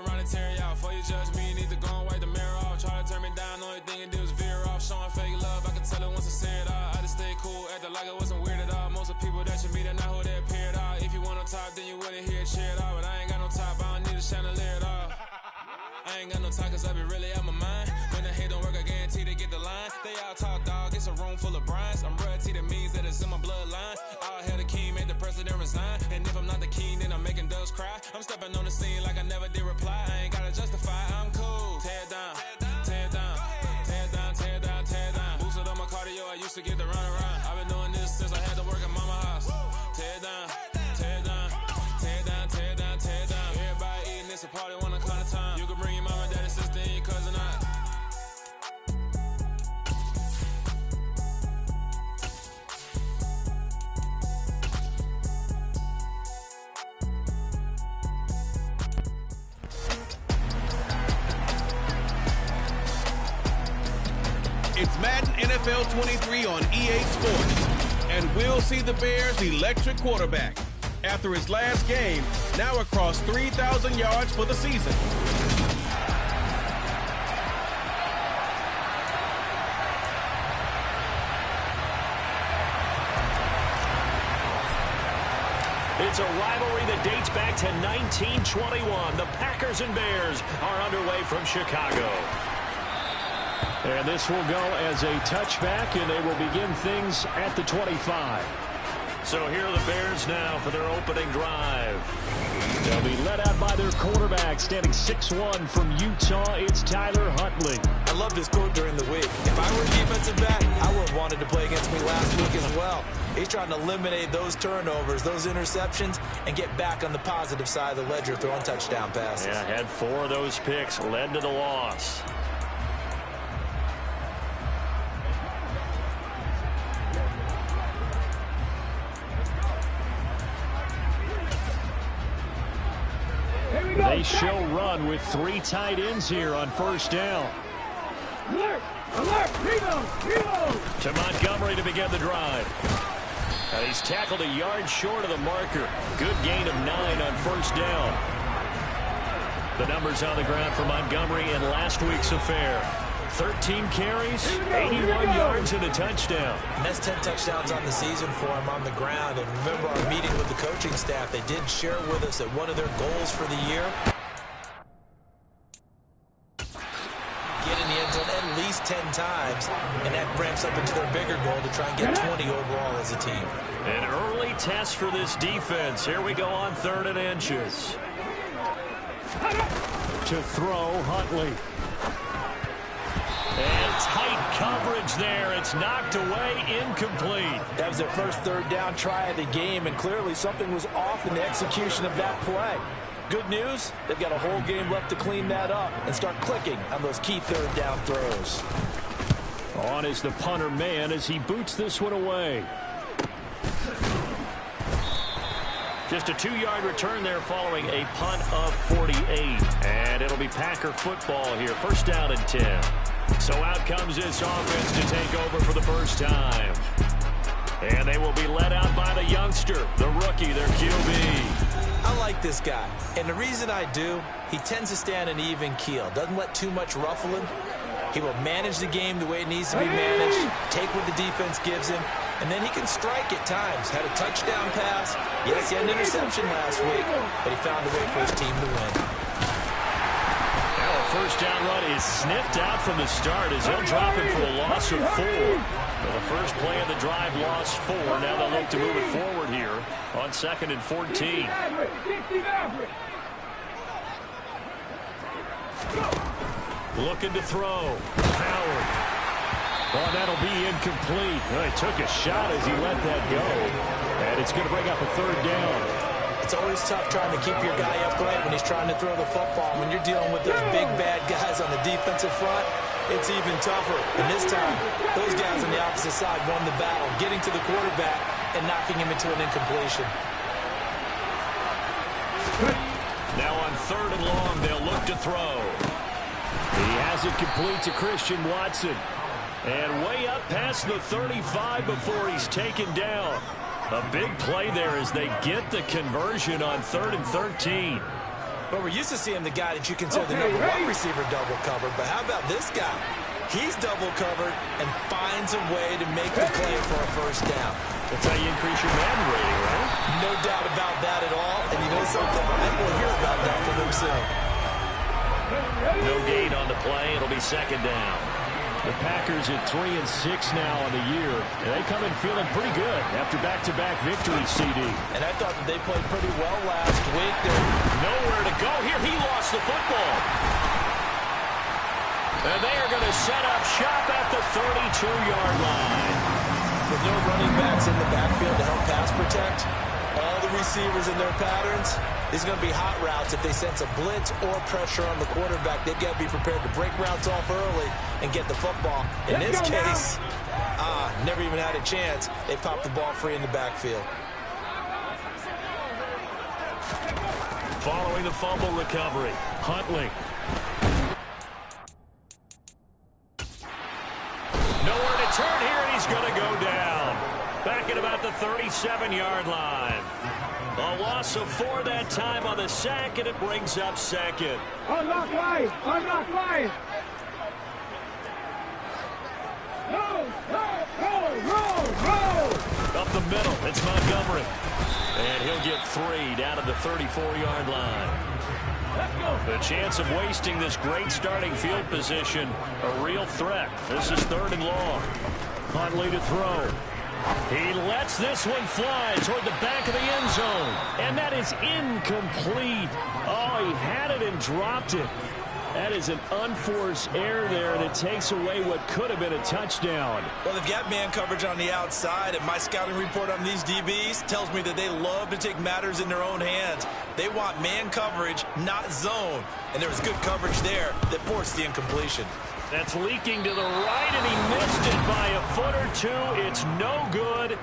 around and tear you out. Before you judge me, you need to go and wipe the mirror off. Try to turn me down, only thing you do is veer off. Showing fake love, I can tell it once I see it all. I just stay cool, acting like it wasn't weird at all. Most of the people that you meet are not who they appear at all. If you want on top, then you wouldn't hear it cheer at all. But I ain't got no top, I don't need a chandelier at all. I ain't got no time, cause I be really out my mind. When the hate don't work, I guarantee they get the line. They all talk, dog, it's a room full of brinds. I'm royalty, that means that it's in my bloodline. All hail the king, made the president resign. And if I'm not the king, then I'm making doves cry. I'm stepping on the scene like I never did reply. I ain't gotta justify, I'm cool. Tear it down, tear it down, tear it down, tear it down, tear it down. Boosted on my cardio, I used to get the run around. I've been doing this since I had to work at mama house. Tear it down, tear it down, tear it down, tear it down, tear it down. Everybody eating, it's a party, one o'clock of time. You can bring your mama, daddy, sister, and your cousin out. It's Madden NFL 23 on EA Sports, and we'll see the Bears' electric quarterback after his last game, now across 3,000 yards for the season. It's a rivalry that dates back to 1921. The Packers and Bears are underway from Chicago. And this will go as a touchback, and they will begin things at the 25. So here are the Bears now for their opening drive. They'll be led out by their quarterback, standing 6'1" from Utah. It's Tyler Huntley. I love this quote during the week. If I were a defensive back, I would have wanted to play against me last week as well. He's trying to eliminate those turnovers, those interceptions, and get back on the positive side of the ledger, throwing touchdown passes. Yeah, had 4 of those picks, led to the loss. They show run with 3 tight ends here on first down. Alert! Alert! Reload! To Montgomery to begin the drive. And he's tackled a yard short of the marker. Good gain of 9 on first down. The numbers on the ground for Montgomery in last week's affair. 13 carries, 81 yards, and a touchdown. And that's 10 touchdowns on the season for him on the ground. And remember our meeting with the coaching staff, they did share with us that one of their goals for the year, get in the end zone at least 10 times, and that ramps up into their bigger goal to try and get 20 overall as a team. An early test for this defense. Here we go on 3rd and inches. To throw, Huntley. And tight coverage there. It's knocked away, incomplete. That was their first 3rd down try of the game, and clearly something was off in the execution of that play. Good news, they've got a whole game left to clean that up and start clicking on those key 3rd down throws. On is the punter man as he boots this one away. Just a 2-yard return there following a punt of 48. And it'll be Packer football here. First down and 10. So out comes this offense to take over for the first time. And they will be led out by the youngster, the rookie, their QB. I like this guy. And the reason I do, he tends to stay on an even keel. Doesn't let too much ruffle him. He will manage the game the way it needs to be managed, take what the defense gives him, and then he can strike at times. Had a touchdown pass. Yes, he had an interception last week, but he found a way for his team to win. Now a first down run is sniffed out from the start as he'll drop it for a loss of 4. So the first play of the drive lost 4. Now they'll look to move it forward here on 2nd and 14. Looking to throw. Howard. Well, that'll be incomplete. Well, he took a shot as he let that go. And it's going to bring up a 3rd down. It's always tough trying to keep your guy upright when he's trying to throw the football. When you're dealing with those big, bad guys on the defensive front, it's even tougher. And this time, those guys on the opposite side won the battle, getting to the quarterback and knocking him into an incompletion. Now on 3rd and long, they'll look to throw. He has it complete to Christian Watson. And way up past the 35 before he's taken down. A big play there as they get the conversion on 3rd and 13. But we're used to seeing the guy that you consider the number one receiver double covered. But how about this guy? He's double covered and finds a way to make the play for a first down. That's how you increase your Madden rating, right? No doubt about that at all. And you know something? I think we'll hear about that from him soon. No gain on the play. It'll be second down. The Packers at 3-6 now on the year, and they come in feeling pretty good after back-to-back victories, CD. And I thought that they played pretty well last week. They're nowhere to go here. He lost the football. And they are going to set up shop at the 32-yard line. With no running backs in the backfield to help pass protect, all the receivers in their patterns, these are going to be hot routes. If they sense a blitz or pressure on the quarterback, they've got to be prepared to break routes off early and get the football. In this case, never even had a chance. They popped the ball free in the backfield. Following the fumble recovery, Huntley. Nowhere to turn here, and he's going to go down. Back at about the 37-yard line. A loss of 4 that time on the sack, and it brings up second. Unlock line! Unlock line! Roll! Up the middle, it's Montgomery. And he'll get 3 down at the 34-yard line. The chance of wasting this great starting field position, a real threat. This is 3rd and long. Huntley to throw. He lets this one fly toward the back of the end zone. And that is incomplete. Oh, he had it and dropped it. That is an unforced error there, and it takes away what could have been a touchdown. Well, they've got man coverage on the outside, and my scouting report on these DBs tells me that they love to take matters in their own hands. They want man coverage, not zone. And there was good coverage there that forced the incompletion. That's leaking to the right, and he missed it by a foot or two. It's no good.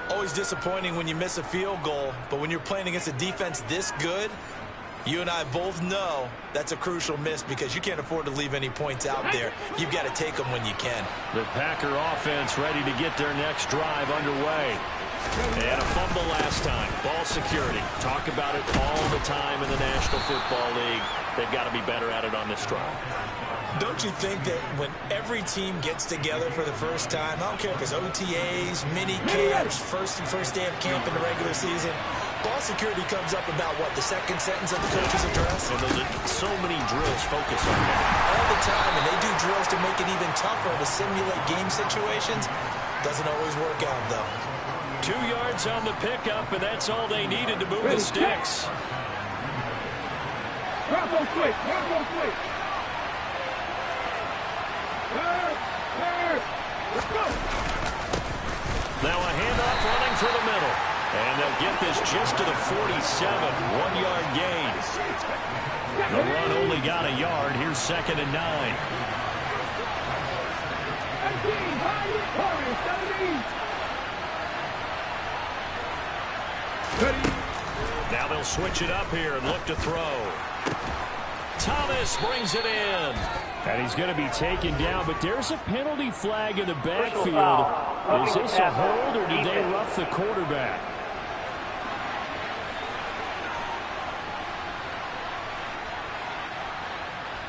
Always disappointing when you miss a field goal, but when you're playing against a defense this good, you and I both know that's a crucial miss because you can't afford to leave any points out there. You've got to take them when you can. The Packer offense ready to get their next drive underway. And a fumble last time. Ball security. Talk about it all the time in the National Football League. They've got to be better at it on this drive. Don't you think that when every team gets together for the first time, I don't care if it's OTAs, mini camps, first day of camp in the regular season, ball security comes up about, what, the second sentence of the coach's address? And so many drills focus on that. All the time, and they do drills to make it even tougher to simulate game situations. Doesn't always work out, though. 2 yards on the pickup, and that's all they needed to move the sticks. Drop on quick! Drop on quick! Let's go! Now a handoff running through the middle. And they'll get this just to the 47, 1-yard gain. The run only got a yard. Here's 2nd and 9. Now they'll switch it up here and look to throw. Thomas brings it in. And he's going to be taken down, but there's a penalty flag in the backfield. Is this a hold, or did they rough the quarterback?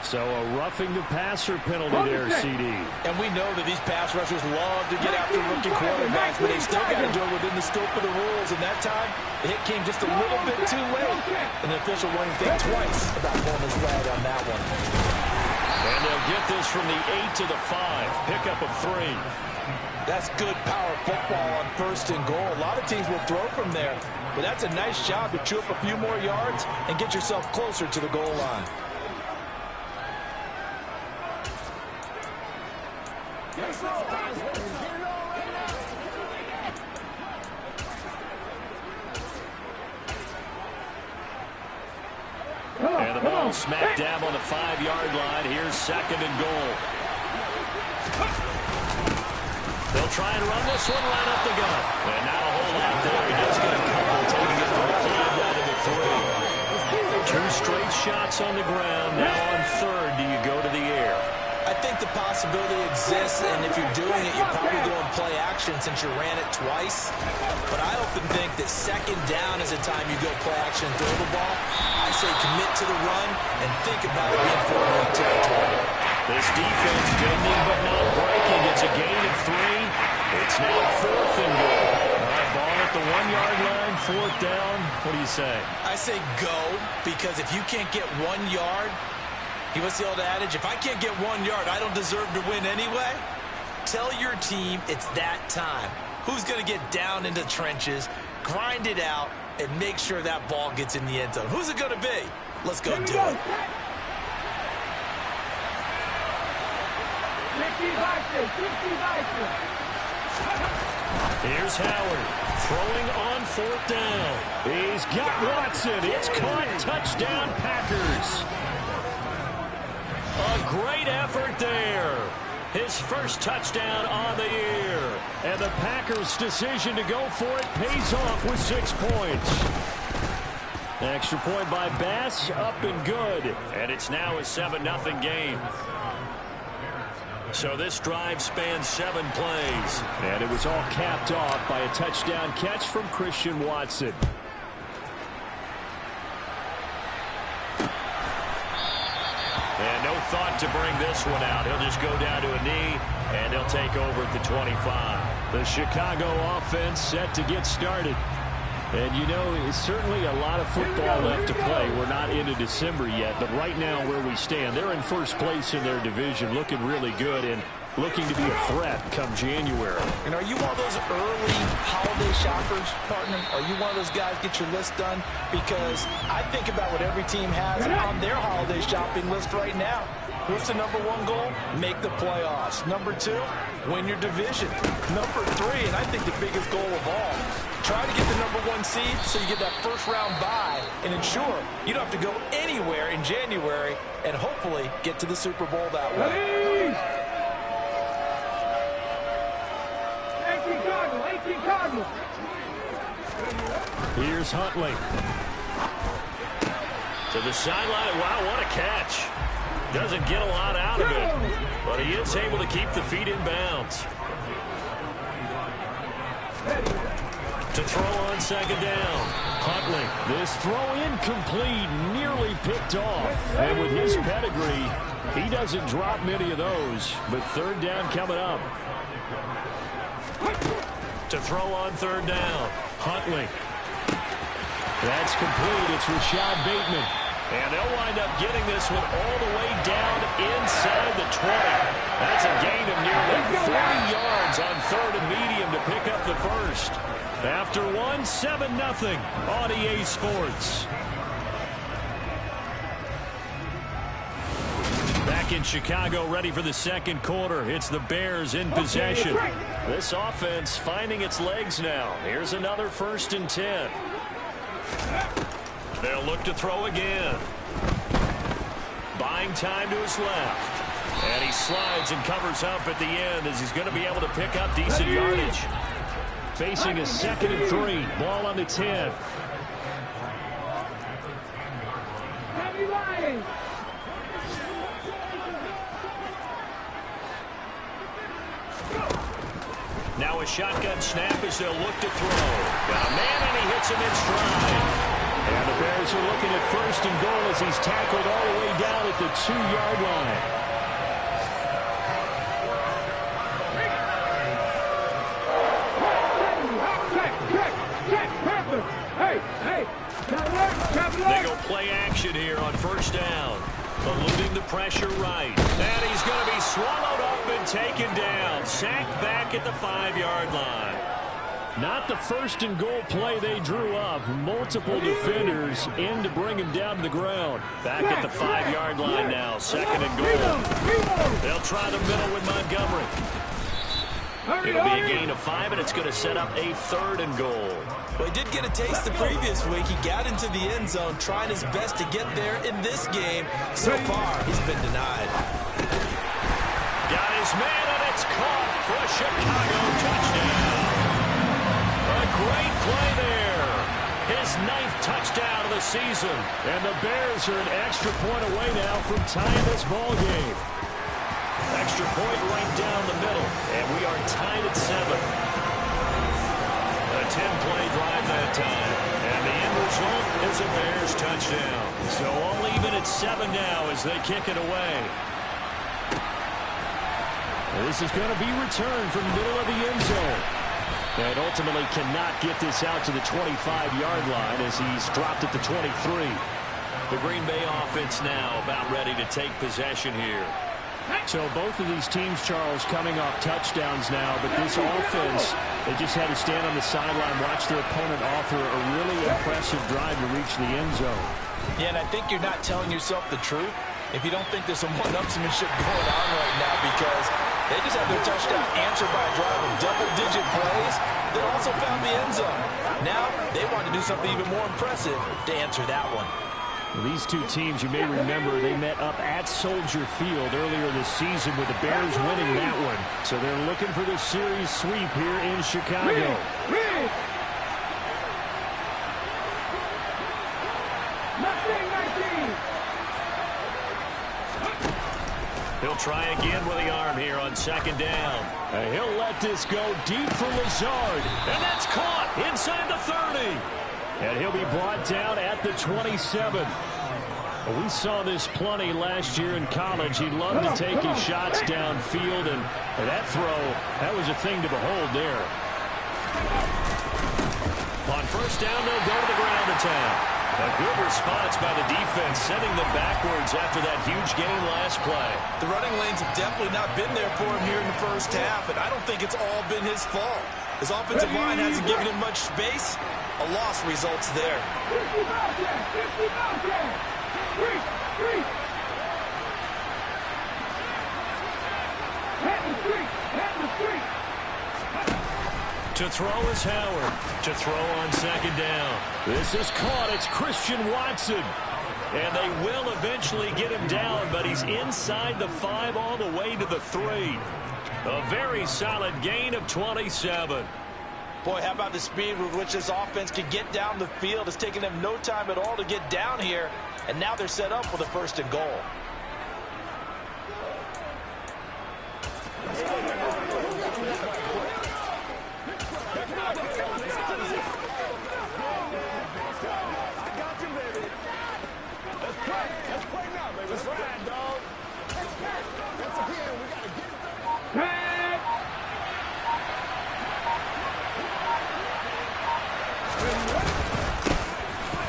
So a roughing the passer penalty there, CD. And we know that these pass rushers love to get after rookie quarterbacks, but they still got to do it within the scope of the rules. And that time, the hit came just a little bit too late. And the official won't even think twice about pulling his flag on that one. And they'll get this from the 8 to the 5. Pickup of 3. That's good power football on 1st and goal. A lot of teams will throw from there, but that's a nice job to chew up a few more yards and get yourself closer to the goal line. And the ball smack dab on the 5-yard line. Here's 2nd and goal. They'll try and run this one right up the gut. And not a whole lot there. He does get a couple, taking it from the 5 down to the 3. 2 straight shots on the ground. Now on 3rd, do you go to the air? I think the possibility exists, and if you're doing it, you're probably going play action since you ran it twice. But I often think that second down is the time you go play action and throw the ball. I say commit to the run and think about it being 4-point territory. This defense bending but not breaking. It's a gain of 3. It's now 4th and goal. All right, ball at the 1-yard line, 4th down. What do you say? I say go, because if you can't get 1 yard, what's the old adage? If I can't get 1 yard, I don't deserve to win anyway. Tell your team it's that time. Who's going to get down into the trenches, grind it out, and make sure that ball gets in the end zone? Who's it going to be? Let's go do it. Here's Howard throwing on 4th down. He's got Watson. It's caught. Touchdown, Packers. A great effort there. His first touchdown on the year. And the Packers' decision to go for it pays off with 6 points. Extra point by Bass, up and good. And it's now a 7-0 game. So this drive spans 7 plays. And it was all capped off by a touchdown catch from Christian Watson. And no thought to bring this one out. He'll just go down to a knee, and they'll take over at the 25. The Chicago offense set to get started. And, you know, it's certainly a lot of football left to play. We're not into December yet, but right now where we stand, they're in first place in their division, looking really good and looking to be a threat come January. And are you one of those early holiday shoppers, partner? Are you one of those guys get your list done? Because I think about what every team has on their holiday shopping list right now. What's the number 1 goal? Make the playoffs. Number 2, win your division. Number 3, and I think the biggest goal of all, try to get the number 1 seed so you get that first-round bye and ensure you don't have to go anywhere in January and hopefully get to the Super Bowl that way. Here's Huntley. To the sideline. Wow, what a catch. Doesn't get a lot out of it, but he is able to keep the feet in bounds. To throw on 2nd down. Huntley. This throw incomplete, nearly picked off. And with his pedigree, he doesn't drop many of those, but 3rd down coming up. To throw on 3rd down. Huntley. That's complete. It's Rashad Bateman. And they'll wind up getting this one all the way down inside the 20. That's a gain of nearly 40 yards on 3rd and medium to pick up the first. After 7-0 on EA Sports. Back in Chicago, ready for the 2nd quarter. It's the Bears in possession. This offense finding its legs now. Here's another 1st and 10. They'll look to throw again. Buying time to his left. And he slides and covers up at the end as he's going to be able to pick up decent yardage. Facing a 2nd and 3. Ball on the 10. Now a shotgun snap as they'll look to throw. Got a man and he hits him in stride. And the Bears are looking at 1st and goal as he's tackled all the way down at the 2-yard line. They go play action here on 1st down. Eluding the pressure right. And he's going to be swallowed up and taken down. Sacked back at the 5-yard line. Not the 1st and goal play they drew up. Multiple defenders in to bring him down to the ground. Back at the 5-yard line now. 2nd and goal. They'll try the middle with Montgomery. It'll be a gain of 5, and it's going to set up a 3rd and goal. Well, he did get a taste the previous week. He got into the end zone, trying his best to get there in this game. So far, he's been denied. Got his man, and it's caught for a Chicago touchdown. A great play there. His 9th touchdown of the season. And the Bears are an extra point away now from tying this ball game. Extra point right down the middle, and we are tied at 7. A 10-play drive that time, and the end result is a Bears touchdown. So all even at 7 now as they kick it away. This is going to be returned from the middle of the end zone. And ultimately cannot get this out to the 25-yard line as he's dropped at the 23. The Green Bay offense now about ready to take possession here. So both of these teams, Charles, coming off touchdowns now, but this offense, they just had to stand on the sideline, watch their opponent offer a really impressive drive to reach the end zone. Yeah, and I think you're not telling yourself the truth if you don't think there's some one-upsmanship going on right now, because they just had their touchdown answered by a drive of double-digit plays that also found the end zone. Now they want to do something even more impressive to answer that one. These two teams, you may remember, they met up at Soldier Field earlier this season with the Bears winning that one. So they're looking for the series sweep here in Chicago. He'll try again with the arm here on second down. And he'll let this go deep for Lazard. And that's caught inside the 30. And he'll be brought down at the 27. We saw this plenty last year in college. He loved to take his shots downfield, and that throw, that was a thing to behold there. On first down, they'll go to the ground attack. A good response by the defense, sending them backwards after that huge gain last play. The running lanes have definitely not been there for him here in the first half, and I don't think it's all been his fault. His offensive line hasn't given him much space. A loss results there. To throw is Howard. To throw on second down. This is caught. It's Christian Watson. And they will eventually get him down, but he's inside the 5 all the way to the 3. A very solid gain of 27. Boy, how about the speed with which this offense can get down the field? It's taken them no time at all to get down here, and now they're set up with a 1st and goal.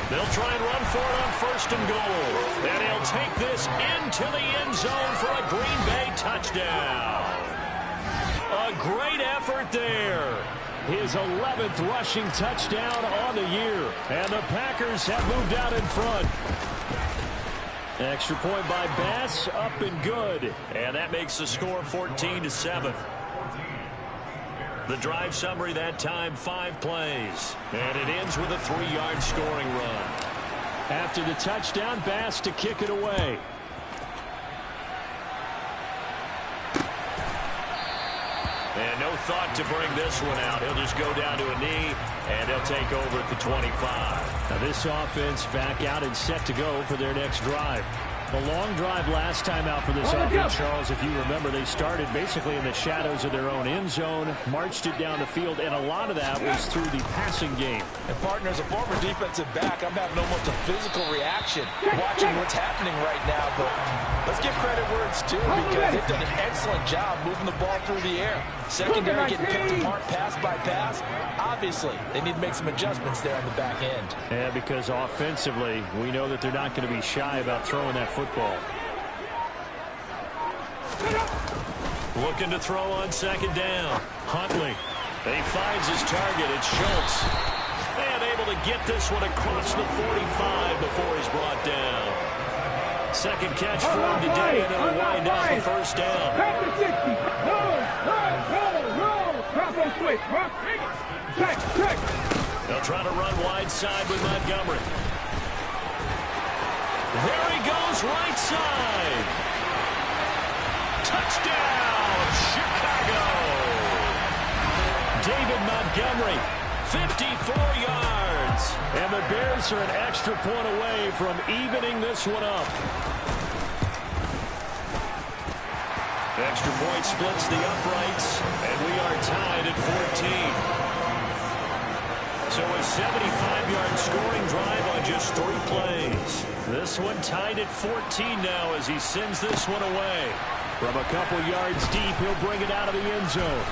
They'll try and run for it on 1st and goal. And he'll take this into the end zone for a Green Bay touchdown. A great effort there. His 11th rushing touchdown on the year. And the Packers have moved out in front. Extra point by Bass, up and good. And that makes the score 14-7. The drive summary that time, 5 plays. And it ends with a 3-yard scoring run. After the touchdown, Bass to kick it away. And no thought to bring this one out. He'll just go down to a knee, and they'll take over at the 25. Now this offense back out and set to go for their next drive. A long drive last time out for this offense, Charles. If you remember, they started basically in the shadows of their own end zone, marched it down the field, and a lot of that was through the passing game. And partner, as a former defensive back, I'm having almost a physical reaction watching what's happening right now. But let's give credit where it's due, because they've done an excellent job moving the ball through the air. Secondary getting picked apart pass by pass. Obviously, they need to make some adjustments there on the back end. Yeah, because offensively, we know that they're not going to be shy about throwing that football. Looking to throw on second down. Huntley. He finds his target. It's Schultz. And able to get this one across the 45 before he's brought down. Second catch for him today, and it'll wind up the 1st down. They'll try to run wide side with Montgomery. There he goes, right side. Touchdown, Chicago. David Montgomery, 54 yards. And the Bears are an extra point away from evening this one up. Extra point splits the uprights, and we are tied at 14. So a 75-yard scoring drive on just 3 plays. This one tied at 14 now as he sends this one away. From a couple yards deep, he'll bring it out of the end zone.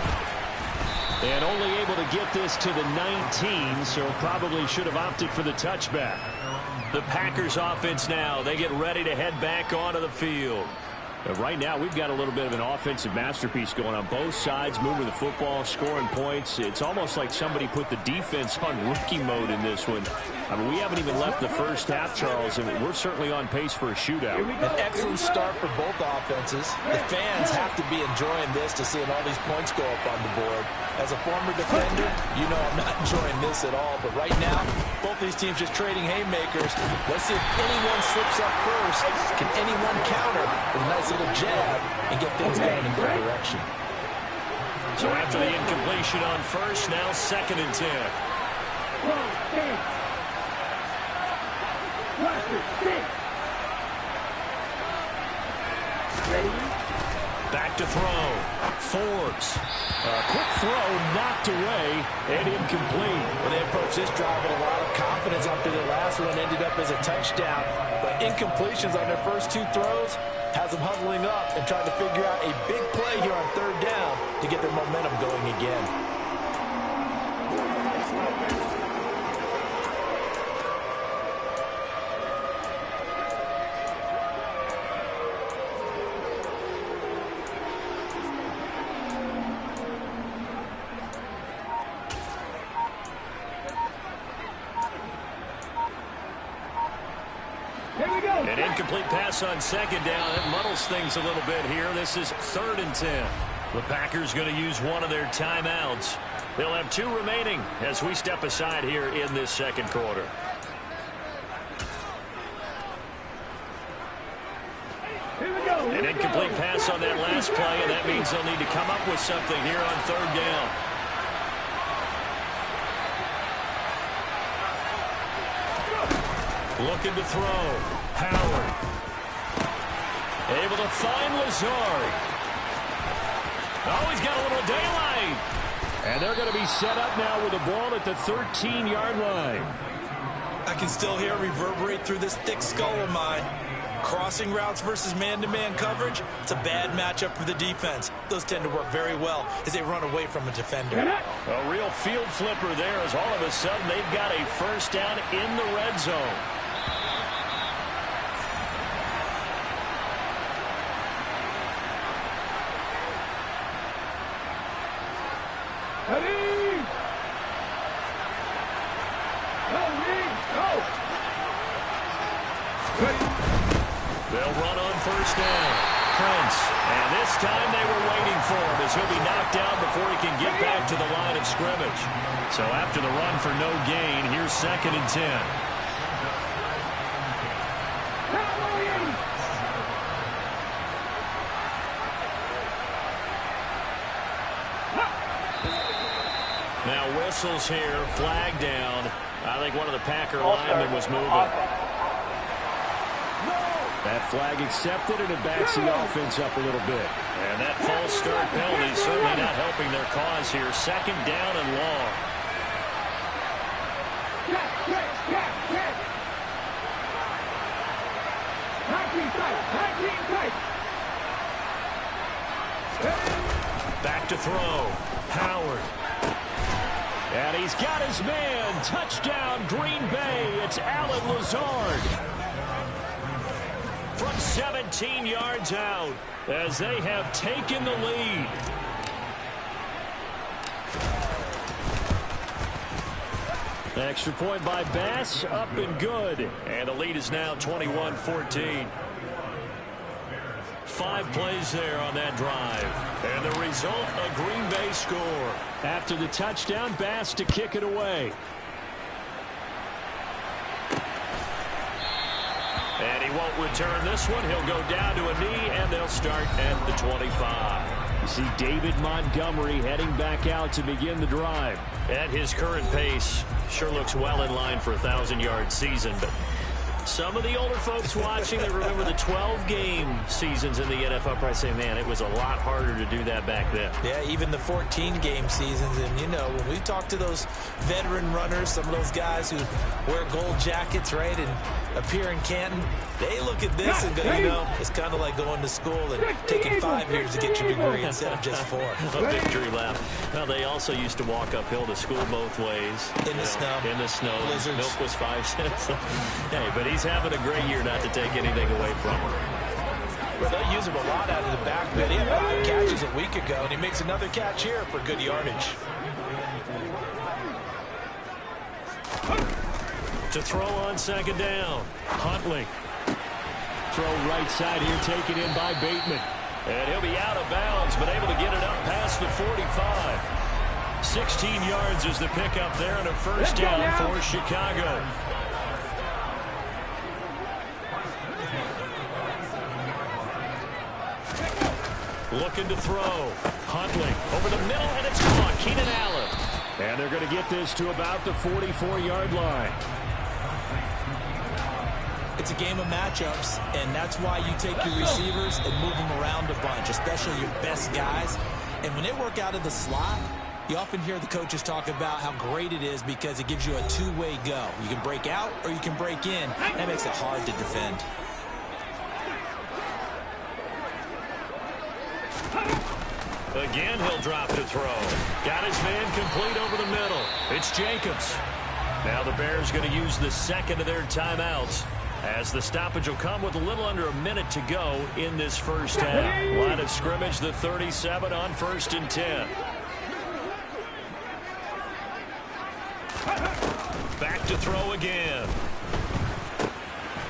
And only able to get this to the 19, so probably should have opted for the touchback. The Packers offense now, they get ready to head back onto the field. Right now, we've got a little bit of an offensive masterpiece going on both sides, moving the football, scoring points. It's almost like somebody put the defense on rookie mode in this one. I mean, we haven't even left the first half, Charles, and we're certainly on pace for a shootout. An excellent start for both offenses. The fans have to be enjoying this to seeing all these points go up on the board. As a former defender, you know I'm not enjoying this at all. But right now, both these teams just trading haymakers. Let's see if anyone slips up first. Can anyone counter with a nice little jab and get things going in their direction? So after the incompletion on first, now 2nd and 10. Back to throw. Forbes. Quick throw knocked away and incomplete. Well, they approached this drive with a lot of confidence after their last one ended up as a touchdown. But incompletions on their first 2 throws has them huddling up and trying to figure out a big play here on 3rd down to get their momentum going again. An incomplete pass on 2nd down. It muddles things a little bit here. This is 3rd and 10. The Packers going to use one of their timeouts. They'll have 2 remaining as we step aside here in this 2nd quarter. An incomplete pass on that last play, and that means they'll need to come up with something here on 3rd down. Looking to throw. Howard. Able to find Lazard. Oh, he's got a little daylight. And they're going to be set up now with the ball at the 13-yard line. I can still hear it reverberate through this thick skull of mine. Crossing routes versus man-to-man coverage, it's a bad matchup for the defense. Those tend to work very well as they run away from a defender. A real field flipper there as all of a sudden they've got a 1st down in the red zone. They'll run on 1st down. Prince. And this time they were waiting for him as he'll be knocked down before he can get back to the line of scrimmage. So after the run for no gain, here's 2nd and 10. Now whistles here, flag down. I think one of the Packer linemen was moving. That flag accepted, and it backs the offense up a little bit. And that false start penalty is certainly not helping their cause here. 2nd down and long. Back to throw. Howard. And he's got his man. Touchdown, Green Bay. It's Allen Lazard. From 17 yards out as they have taken the lead. Extra point by Bass, up and good. And the lead is now 21-14. 5 plays there on that drive. And the result, a Green Bay score. After the touchdown, Bass to kick it away. And he won't return this one. He'll go down to a knee, and they'll start at the 25. You see David Montgomery heading back out to begin the drive. At his current pace, sure looks well in line for a 1,000-yard season, but Some of the older folks watching that remember the 12-game seasons in the NFL probably say, man, it was a lot harder to do that back then. Yeah, even the 14-game seasons. And, you know, when we talk to those veteran runners, some of those guys who wear gold jackets, right, and appear in Canton, they look at this and go, you know, it's kind of like going to school and taking 5 years to get your degree instead of just 4. A victory lap. Well, they also used to walk uphill to school both ways. In the snow. In the snow. Blizzards. Milk was 5 cents. Hey, but he's having a great year, not to take anything away from him. Well, they use him a lot out of the backfield. He had 5 catches a week ago, and he makes another catch here for good yardage. To throw on second down. Huntley. Throw right side here, taken in by Bateman. And he'll be out of bounds, but able to get it up past the 45. 16 yards is the pickup there, and a first down for Chicago. Looking to throw. Huntley over the middle, and it's caught. Keenan Allen. And they're going to get this to about the 44-yard line. It's a game of matchups, and that's why you take your receivers and move them around a bunch, especially your best guys. And when they work out of the slot, you often hear the coaches talk about how great it is because it gives you a two-way go. You can break out or you can break in. That makes it hard to defend. Again, he'll drop to throw. Got his man complete over the middle. It's Jacobs. Now the Bears going to use the second of their timeouts, as the stoppage will come with a little under a minute to go in this first half. Line of scrimmage, the 37 on 1st and 10. Back to throw again.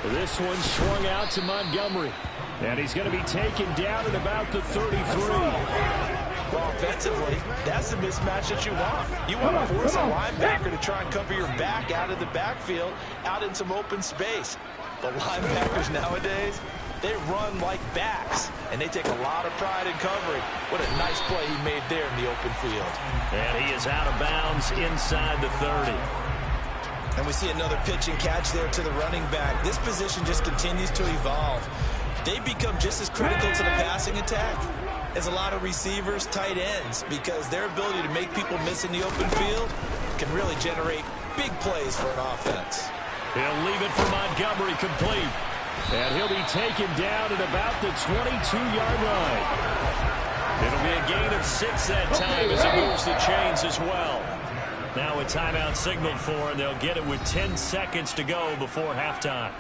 This one swung out to Montgomery. And he's going to be taken down at about the 33. Well, offensively, that's the mismatch that you want. You want to force a linebacker to try and cover your back out of the backfield, out in some open space. The linebackers nowadays, they run like backs, and they take a lot of pride in covering. What a nice play he made there in the open field. And he is out of bounds inside the 30. And we see another pitch and catch there to the running back. This position just continues to evolve. They become just as critical to the passing attack as a lot of receivers, tight ends, because their ability to make people miss in the open field can really generate big plays for an offense. He'll leave it for Montgomery complete. And he'll be taken down at about the 22-yard line. It'll be a gain of 6 that time as it moves the chains as well. Now a timeout signaled for, and they'll get it with 10 seconds to go before halftime.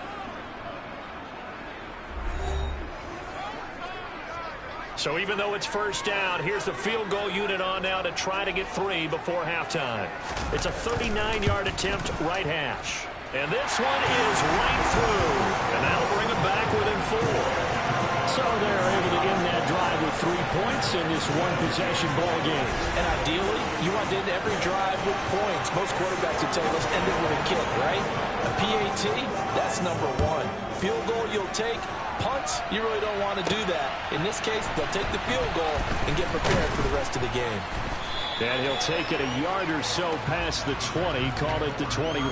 So even though it's first down, here's the field goal unit on now to try to get 3 before halftime. It's a 39-yard attempt, right hash. And this one is right through. And that'll bring them back within 4. So they're able to end that drive with 3 points in this one-possession ball game. And ideally, you want to end every drive with points. Most quarterbacks would tell you, let's end it with a kick, right? A PAT, that's number 1. Field goal you'll take. Punts, you really don't want to do that. In this case, they'll take the field goal and get prepared for the rest of the game. And he'll take it a yard or so past the 20, call it the 21.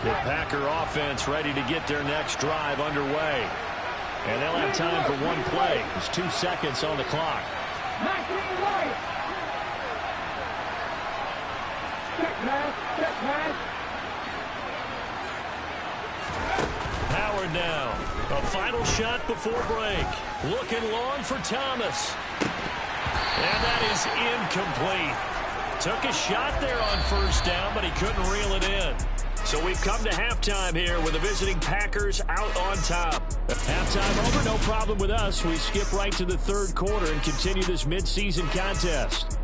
The Packer offense ready to get their next drive underway. And they'll have time for one play. There's 2 seconds on the clock. Howard now. A final shot before break. Looking long for Thomas. And that is incomplete. Took a shot there on first down, but he couldn't reel it in. So we've come to halftime here with the visiting Packers out on top. Halftime over, no problem with us. We skip right to the third quarter and continue this midseason contest.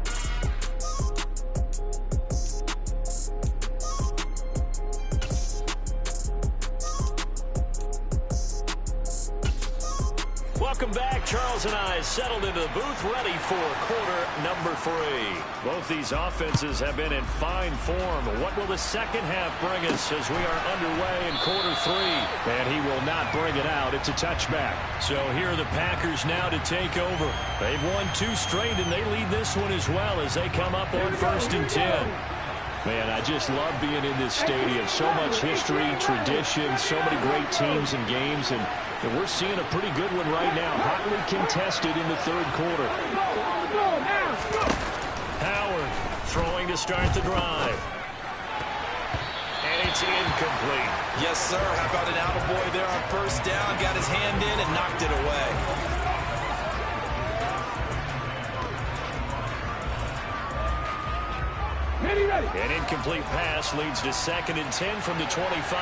Welcome back. Charles and I settled into the booth, ready for quarter number 3. Both these offenses have been in fine form. What will the second half bring us as we are underway in quarter 3? And he will not bring it out. It's a touchback. So here are the Packers now to take over. They've won 2 straight, and they lead this one as well as they come up on 1st and 10. Man, I just love being in this stadium. So much history, tradition, so many great teams and games, and we're seeing a pretty good one right now. Hotly contested in the 3rd quarter. Howard throwing to start the drive. And it's incomplete. Yes, sir. How about an attaboy there on 1st down? Got his hand in and knocked it away. An incomplete pass leads to 2nd and 10 from the 25.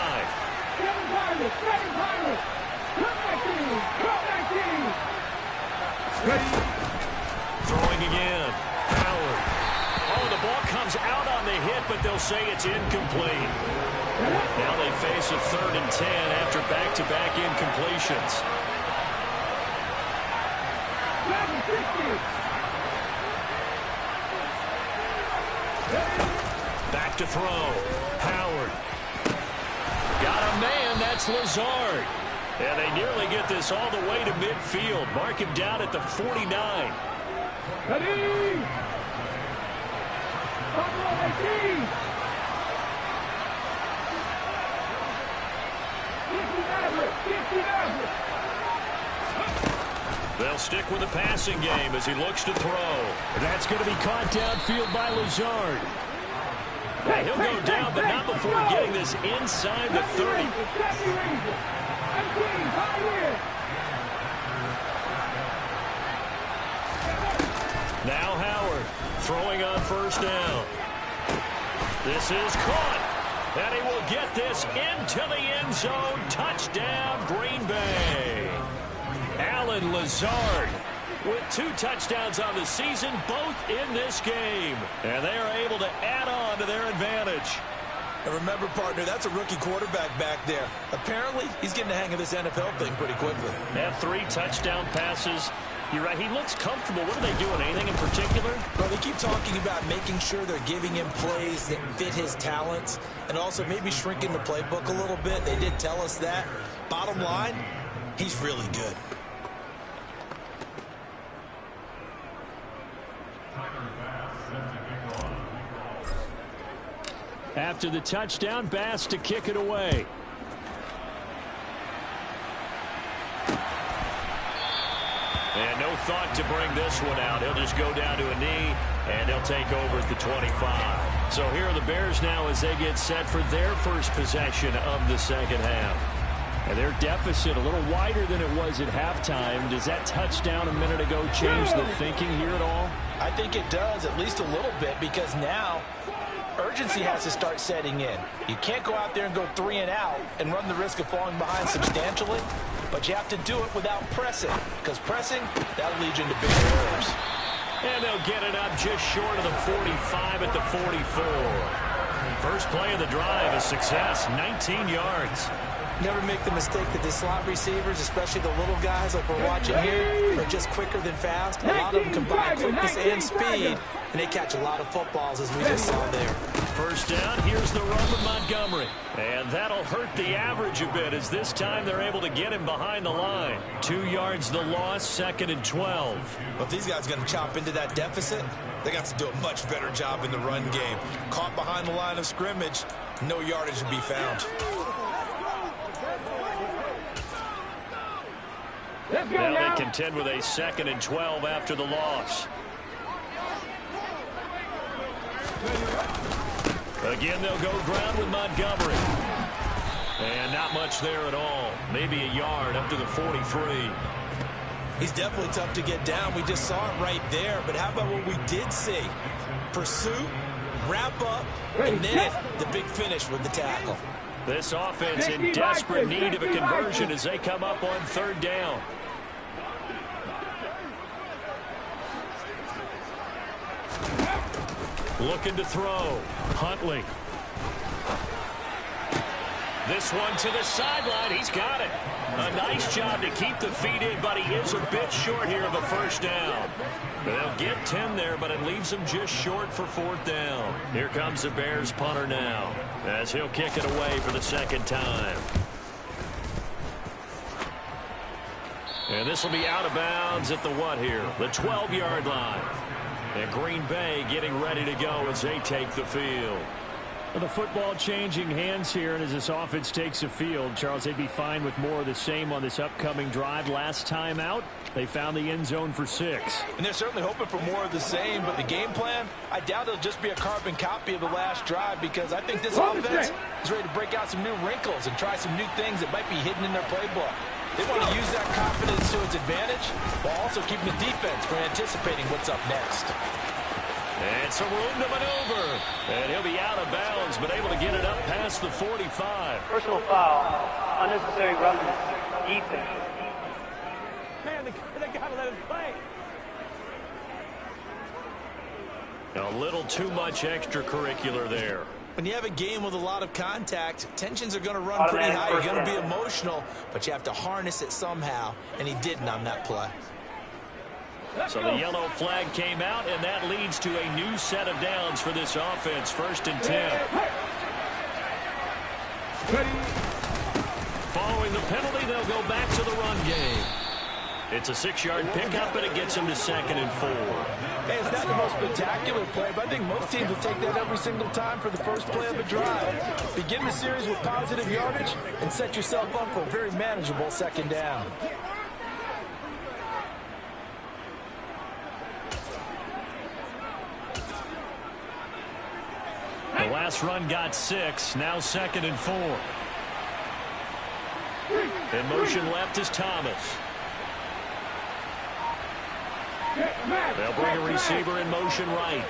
Throwing again. Howard. Oh, the ball comes out on the hit, but they'll say it's incomplete. Now they face a 3rd and 10 after back-to-back incompletions. Back to throw. Howard. Got a man. That's Lazard. And they nearly get this all the way to midfield. Mark him down at the 49. They'll stick with the passing game as he looks to throw. That's going to be caught downfield by Lazard. Now he'll go down, but not before getting this inside the 30. Now Howard throwing on 1st down. This is caught. And he will get this into the end zone. Touchdown, Green Bay. Allen Lazard with 2 touchdowns on the season, both in this game. And they are able to add on to their advantage. And remember, partner, that's a rookie quarterback back there. Apparently, he's getting the hang of this NFL thing pretty quickly. Had 3 touchdown passes. You're right, he looks comfortable. What are they doing? Anything in particular? Well, they keep talking about making sure they're giving him plays that fit his talents and also maybe shrinking the playbook a little bit. They did tell us that. Bottom line, he's really good. After the touchdown, Bass to kick it away. And no thought to bring this one out. He'll just go down to a knee, and he'll take over at the 25. So here are the Bears now as they get set for their first possession of the 2nd half. And their deficit a little wider than it was at halftime. Does that touchdown a minute ago change the thinking here at all? I think it does, at least a little bit, because now urgency has to start setting in. You can't go out there and go 3 and out and run the risk of falling behind substantially, but you have to do it without pressing, because pressing, that'll lead you into big errors. And they'll get it up just short of the 45 at the 44. First play of the drive, a success, 19 yards. Never make the mistake that the slot receivers, especially the little guys like we're watching here, are just quicker than fast. A lot of them combine quickness and speed, and they catch a lot of footballs, as we just saw there. First down, here's the run with Montgomery. And that'll hurt the average a bit, as this time they're able to get him behind the line. 2 yards the loss, 2nd and 12. But if these guys are going to chop into that deficit, they got to do a much better job in the run game. Caught behind the line of scrimmage, no yardage to be found. Now they contend with a 2nd and 12 after the loss. Again, they'll go ground with Montgomery. And not much there at all. Maybe a yard up to the 43. He's definitely tough to get down. We just saw it right there. But how about what we did see? Pursuit, wrap up, and then the big finish with the tackle. This offense in desperate need of a conversion as they come up on 3rd down. Looking to throw. Huntley. This one to the sideline. He's got it. A nice job to keep the feet in, but he is a bit short here of a first down. They'll get 10 there, but it leaves them just short for 4th down. Here comes the Bears punter now, as he'll kick it away for the second time. And this will be out of bounds at the what here? The 12-yard line. And Green Bay getting ready to go as they take the field. Well, the football changing hands here, and as this offense takes the field, Charles, they'd be fine with more of the same on this upcoming drive. Last time out, they found the end zone for 6. And they're certainly hoping for more of the same, but the game plan, I doubt it'll just be a carbon copy of the last drive, because I think this offense is ready to break out some new wrinkles and try some new things that might be hidden in their playbook. They want to use that confidence to its advantage while also keeping the defense from anticipating what's up next. And some room to maneuver. And he'll be out of bounds, but able to get it up past the 45. Personal foul. Unnecessary roughness. Defense. Man, they got to let him play. A little too much extracurricular there. When you have a game with a lot of contact, tensions are going to run pretty high. You're going to be emotional, but you have to harness it somehow, and he didn't on that play. So the yellow flag came out, and that leads to a new set of downs for this offense. 1st and 10. Following the penalty, they'll go back to the run game. It's a 6-yard pickup, and it gets them to 2nd and 4. Hey, it's not the most spectacular play, but I think most teams will take that every single time for the first play of a drive. Begin the series with positive yardage and set yourself up for a very manageable 2nd down. The last run got 6, now 2nd and 4. In motion left is Thomas. They'll bring a receiver in motion right.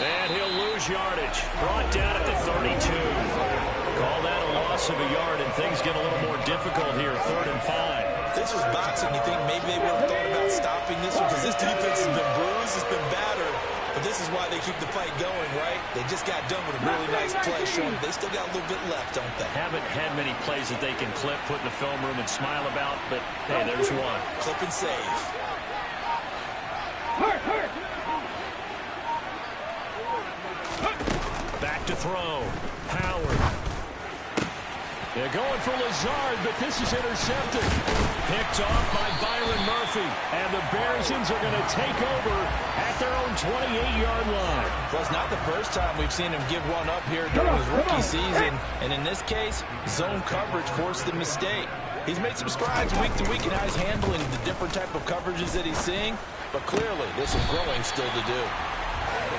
And he'll lose yardage. Brought down at the 32. Call that a loss of a yard, and things get a little more difficult here. 3rd and 5. If this was boxing, you think maybe they would have thought about stopping this one, because this defense has been bruised, it's been battered. But this is why they keep the fight going, right? They just got done with a really nice play, showing they still got a little bit left, don't they? Haven't had many plays that they can clip, put in the film room, and smile about, but hey, there's one. Clip and save. Back to throw. Howard. They're going for Lazard, but this is intercepted. Picked off by Byron Murphy. And the Bearsons are going to take over at their own 28-yard line. Well, it's not the first time we've seen him give one up here during his rookie season. And in this case, zone coverage forced the mistake. He's made some strides week to week in how he's handling the different type of coverages that he's seeing. But clearly, there's some growing still to do.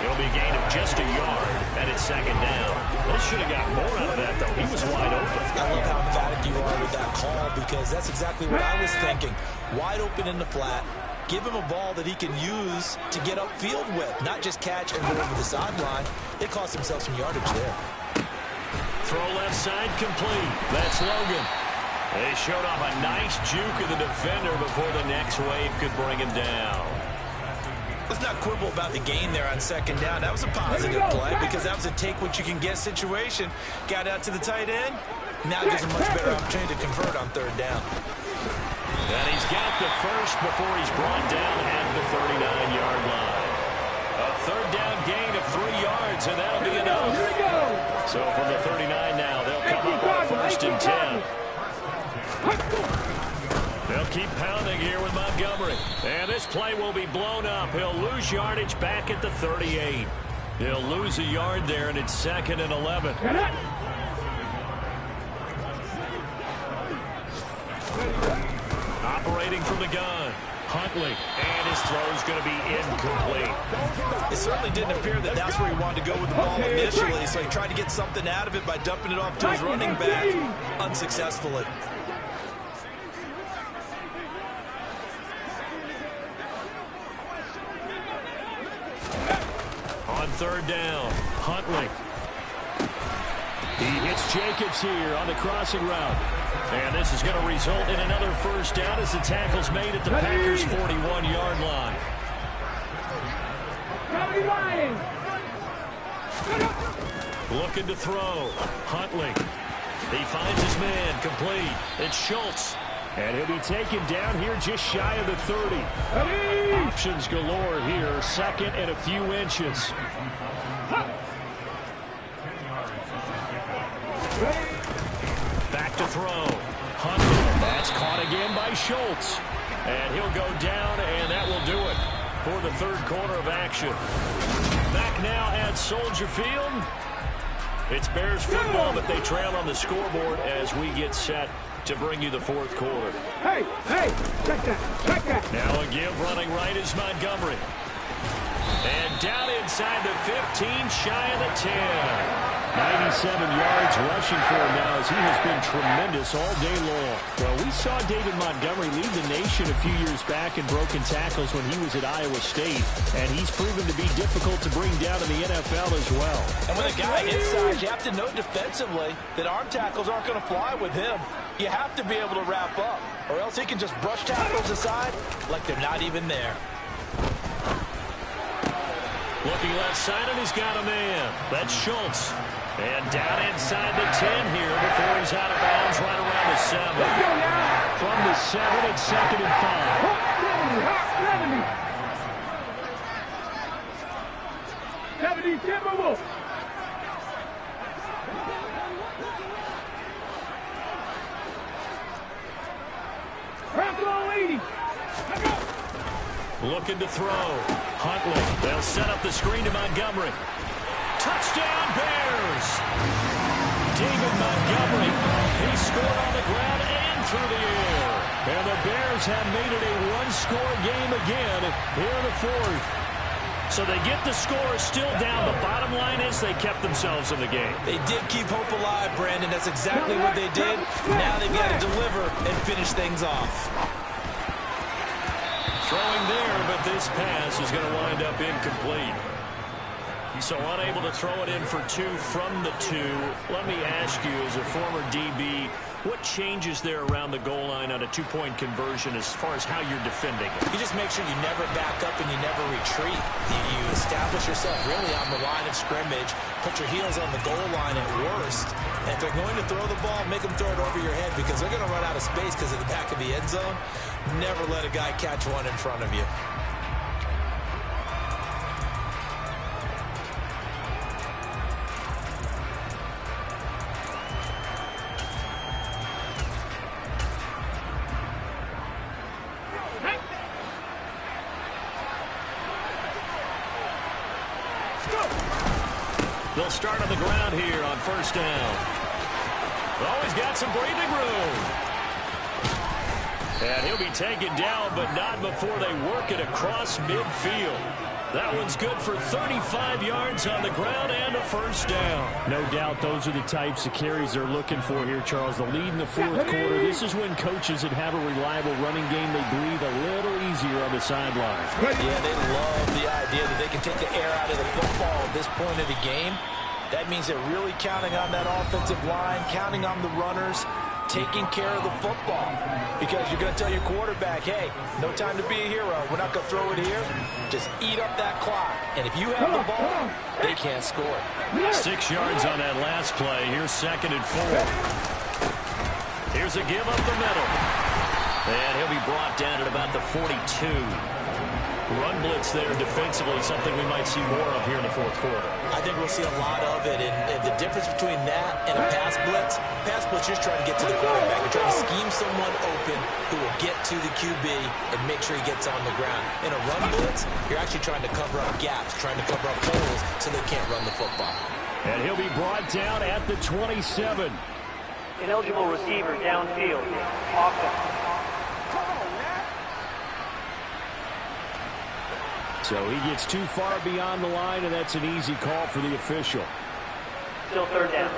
It'll be a gain of just a yard, and it's 2nd down. They should have got more out of that, though. He was wide open. I love how emphatic you are with that call, because that's exactly what I was thinking. Wide open in the flat. Give him a ball that he can use to get upfield with, not just catch and go over the sideline. They cost themselves some yardage there. Throw left side complete. That's Logan. They showed off a nice juke of the defender before the next wave could bring him down. Let's not quibble about the gain there on 2nd down. That was a positive play, because that was a take-what-you-can-get situation. Got out to the tight end. Now gives a much better opportunity to convert on 3rd down. And he's got the first before he's brought down at the 39-yard line. A 3rd down gain of 3 yards, and that'll be enough. So from the 39 now, they'll come up on 1st and 10. They'll keep pounding here with Montgomery. And this play will be blown up. He'll lose yardage back at the 38. He'll lose a yard there, and it's 2nd and 11. Operating from the gun. Huntley. And his throw's going to be incomplete. It certainly didn't appear that that's where he wanted to go with the ball initially, so he tried to get something out of it by dumping it off to his running back unsuccessfully. On 3rd down, Huntley. He hits Jacobs here on the crossing route. And this is going to result in another 1st down as the tackle's made at the Packers' 41-yard line. Looking to throw. Huntley. He finds his man. Complete. It's Schultz. And he'll be taken down here just shy of the 30. Options galore here. Second and a few inches. Back to throw. Huntley. That's caught again by Schultz. And he'll go down, and that will do it for the third quarter of action. Back now at Soldier Field. It's Bears football, but they trail on the scoreboard as we get set to bring you the fourth quarter. Hey, check that. Now a give running right is Montgomery. And down inside the 15, shy of the 10. 97 yards rushing for him now as he has been tremendous all day long. Well, we saw David Montgomery lead the nation a few years back in broken tackles when he was at Iowa State, and he's proven to be difficult to bring down in the NFL as well. And with a guy inside, you have to know defensively that arm tackles aren't going to fly with him. You have to be able to wrap up, or else he can just brush tackles aside like they're not even there. Looking left side, and he's got a man. That's Schultz. And down inside the 10 here before he's out of bounds right around the 7. From the 7, it's 2nd and 5. 70 Timberwolves. Rambo 80. Looking to throw. Huntley. They'll set up the screen to Montgomery. Touchdown, Bears! David Montgomery. He scored on the ground and through the air. And the Bears have made it a one-score game again here in the fourth. So they get the score still down. The bottom line is they kept themselves in the game. They did keep hope alive, Brandon. That's exactly what they did. Now they've got to deliver and finish things off. Throwing there, but this pass is going to wind up incomplete. So unable to throw it in for 2 from the 2. Let me ask you, as a former DB, what changes there around the goal line on a 2-point conversion as far as how you're defending it? You just make sure you never back up and you never retreat. You establish yourself really on the line of scrimmage, put your heels on the goal line at worst, and if they're going to throw the ball, make them throw it over your head because they're going to run out of space because of the back of the end zone. Never let a guy catch one in front of you. They'll start on the ground here on first down. Always got some breathing room. And he'll be taken down, but not before they work it across midfield. That one's good for 35 yards on the ground and a first down. No doubt those are the types of carries they're looking for here, Charles. The lead in the fourth quarter. This is when coaches that have a reliable running game, they breathe a little easier on the sideline. Yeah, they love the idea that they can take the air out of the football at this point of the game. That means they're really counting on that offensive line, counting on the runners, taking care of the football. Because you're going to tell your quarterback, hey, no time to be a hero. We're not going to throw it here. Just eat up that clock. And if you have the ball, they can't score. 6 yards on that last play. Here's 2nd and 4. Here's a give up the middle. And he'll be brought down at about the 42. Run blitz there defensively, something we might see more of here in the fourth quarter. I think we'll see a lot of it. And the difference between that and a pass blitz, you're just trying to get to the quarterback. You're trying to scheme someone open who will get to the QB and make sure he gets on the ground. In a run blitz, you're actually trying to cover up gaps, trying to cover up holes so they can't run the football. And he'll be brought down at the 27. Ineligible receiver downfield. Offense. So he gets too far beyond the line, and that's an easy call for the official. Still third down.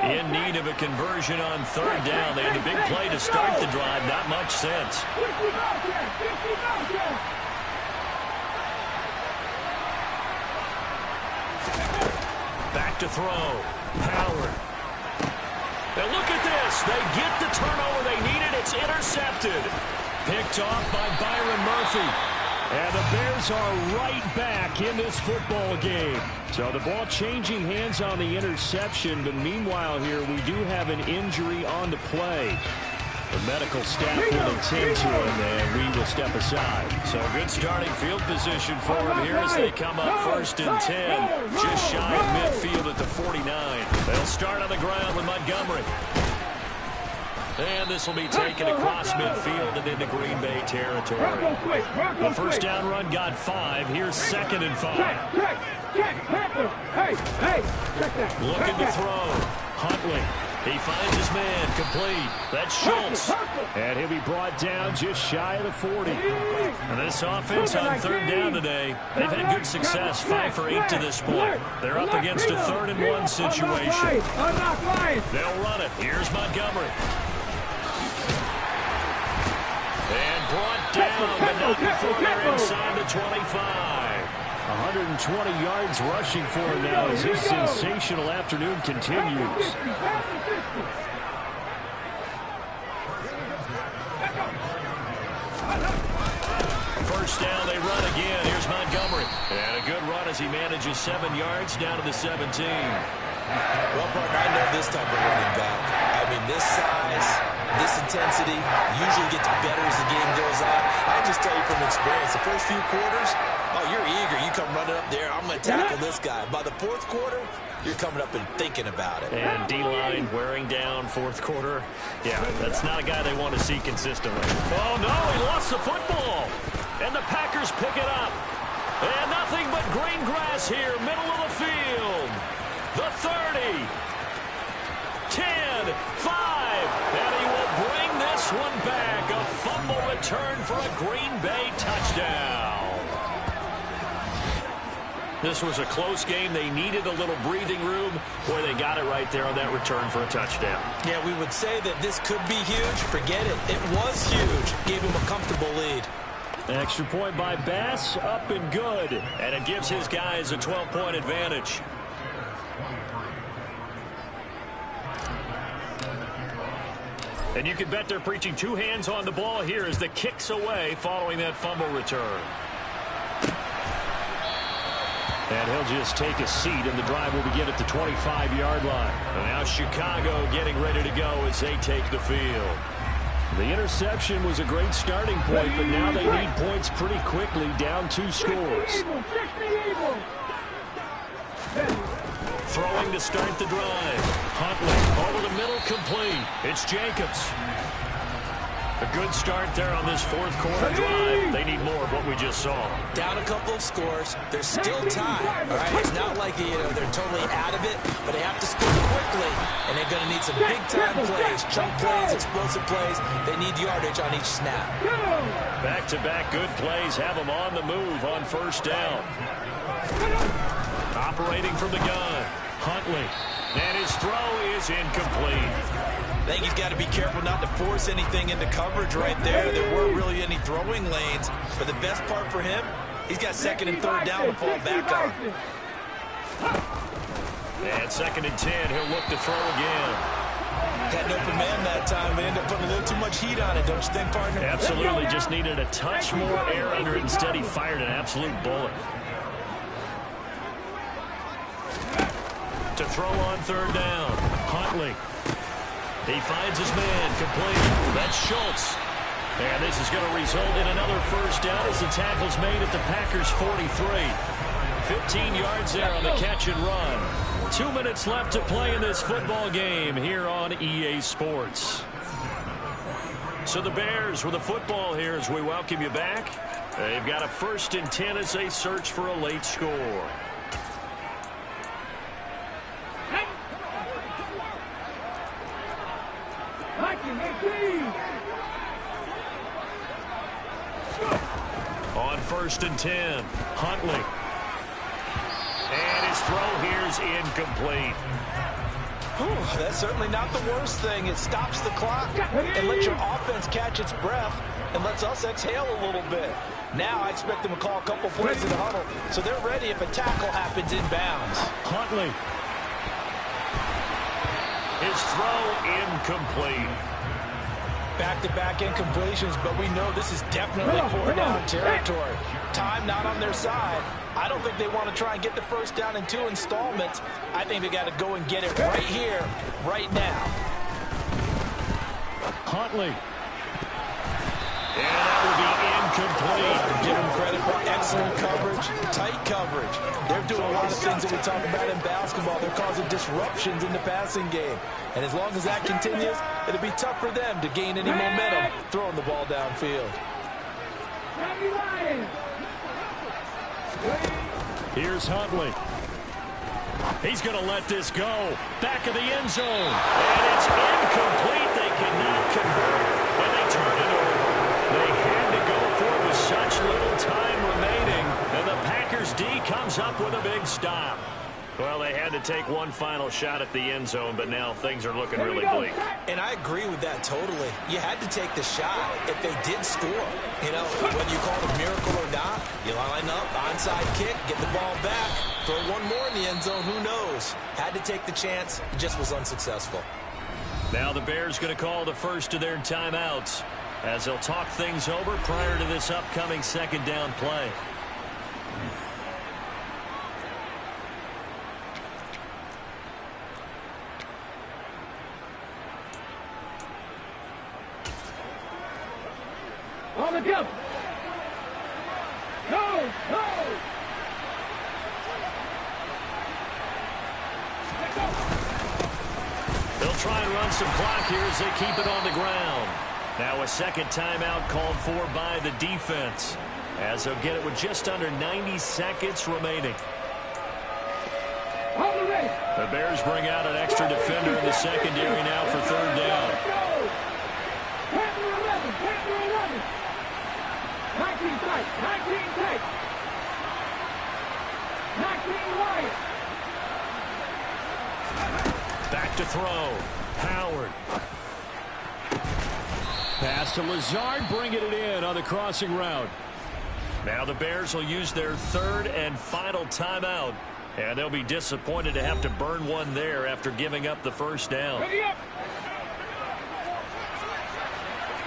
In need of a conversion on third down. They had a big play to start the drive. Not much sense. Back to throw. Howard. And look at this. They get the turnover they needed. It's intercepted. Picked off by Byron Murphy. And the Bears are right back in this football game. So the ball changing hands on the interception. But meanwhile here, we do have an injury on the play. The medical staff will attend to him, and we will step aside. So good starting field position for him here as they come up 1st and 10. Just shy of midfield at the 49. They'll start on the ground with Montgomery. And this will be taken across midfield and into Green Bay territory. The first down run got 5. Here's 2nd and 5. Looking to throw. Huntley. He finds his man. Complete. That's Schultz. And he'll be brought down just shy of the 40. And this offense on 3rd down today, they've had good success. 5 for 8 to this point. They're up against a 3rd and 1 situation. They'll run it. Here's Montgomery. And brought down, but not before they're inside the 25. 120 yards rushing for him now as his sensational afternoon continues. First down, they run again. Here's Montgomery. And a good run as he manages 7 yards down to the 17. Well, partner, I know this type of running back. I mean, this size, this intensity usually gets better as the game goes on. I just tell you from experience, the first few quarters, oh, you're eager. You come running up there. I'm going to tackle this guy. By the 4th quarter, you're coming up and thinking about it. And D-line wearing down 4th quarter. Yeah, that's not a guy they want to see consistently. Oh, no, he lost the football. And the Packers pick it up. And nothing but green grass here, middle of the field. The 30. 10, 5. And he will bring this one back. A fumble return for a Green Bay touchdown. This was a close game. They needed a little breathing room. Boy, they got it right there on that return for a touchdown. Yeah, we would say that this could be huge. Forget it. It was huge. Gave him a comfortable lead. Extra point by Bass, up and good. And it gives his guys a 12-point advantage. And you can bet they're preaching 2 hands on the ball here as the kick's away following that fumble return. And he'll just take a seat, and the drive will begin at the 25-yard line. And now Chicago getting ready to go as they take the field. The interception was a great starting point, but now they need points pretty quickly, down 2 scores. Throwing to start the drive. Huntley over the middle, complete. It's Jacobs. A good start there on this 4th quarter drive. They need more of what we just saw. Down a couple of scores. There's still time. All right, it's not like they're totally out of it, but they have to score quickly, and they're going to need some big-time plays, chunk plays, explosive plays. They need yardage on each snap. Back-to-back good plays have them on the move on 1st down. Operating from the gun, Huntley, and his throw is incomplete. I think he's got to be careful not to force anything into coverage right there. There weren't really any throwing lanes, but the best part for him, he's got 2nd and 3rd down to fall back on. And 2nd and 10, he'll look to throw again. Had an open man that time, but ended up putting a little too much heat on it, don't you think, partner? Absolutely, just needed a touch more air under it. Instead, he fired an absolute bullet. To throw on 3rd down, Huntley. He finds his man, complete. That's Schultz. And this is going to result in another 1st down as the tackle's made at the Packers' 43. 15 yards there on the catch and run. 2 minutes left to play in this football game here on EA Sports. So the Bears with the football here as we welcome you back. They've got a 1st and 10 as they search for a late score. On 1st and 10, Huntley. And his throw here's incomplete. Whew, that's certainly not the worst thing. It stops the clock and lets your offense catch its breath and lets us exhale a little bit. Now I expect them to call a couple plays in the huddle so they're ready if a tackle happens inbounds. Huntley. His throw incomplete. Back-to-back incompletions, but we know this is definitely fourth down territory. Time not on their side. I don't think they want to try and get the first down in 2 installments. I think they got to go and get it right here, right now. Huntley. And that will be incomplete. Give them credit for excellent coverage, tight coverage. They're doing a lot of things that we talk about in basketball. They're causing disruptions in the passing game. And as long as that continues, it'll be tough for them to gain any momentum throwing the ball downfield. Here's Huntley. He's going to let this go. Back of the end zone. And it's incomplete. They cannot convert. And they turn it over. They had to go for it with such little time remaining. And the Packers D comes up with a big stop. Well, they had to take one final shot at the end zone, but now things are looking really bleak. And I agree with that totally. You had to take the shot if they did score. You know, whether you call it a miracle or not, you line up, onside kick, get the ball back, throw one more in the end zone, who knows? Had to take the chance, it just was unsuccessful. Now the Bears going to call the first of their timeouts as they'll talk things over prior to this upcoming second down play. On the jump. No, no. They'll try and run some clock here as they keep it on the ground. Now a second timeout called for by the defense as they'll get it with just under 90 seconds remaining. The Bears bring out an extra defender in the secondary now for third down. 19 tight, 19 tight. 19 wide. Back to throw. Howard. Pass to Lazard, bringing it in on the crossing route. Now the Bears will use their third and final timeout, and they'll be disappointed to have to burn one there after giving up the first down. Ready up.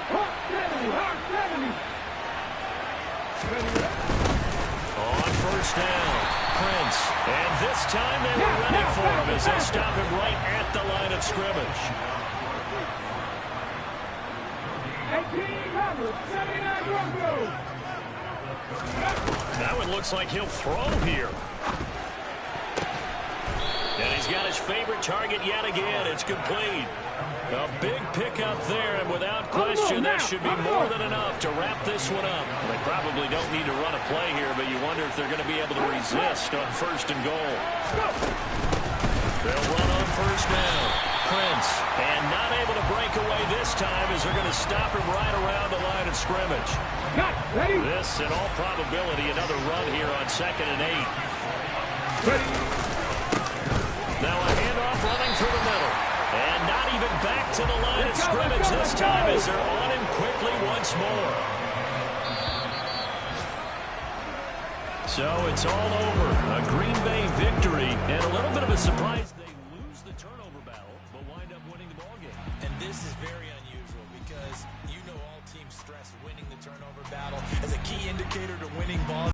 Hawk 70, Hawk 70. On first down, Prince. And this time they were ready for him as they stop him right at the line of scrimmage. 1800, 79 Broncos. That one looks like he'll throw here. And he's got his favorite target yet again. It's complete. A big pickup there, and without question, that should be more than enough to wrap this one up. They probably don't need to run a play here, but you wonder if they're going to be able to resist on first and goal. They'll run on first down. Prince, and not able to break away this time as they're going to stop him right around the line of scrimmage. This, in all probability, another run here on 2nd and 8. Now a handoff running through the middle. And not even back to the line of scrimmage this time as they're on him quickly once more. So it's all over. A Green Bay victory and a little bit of a surprise. They lose the turnover battle, but wind up winning the ballgame. And this is very unusual because you know all teams stress winning the turnover battle as a key indicator to winning ball.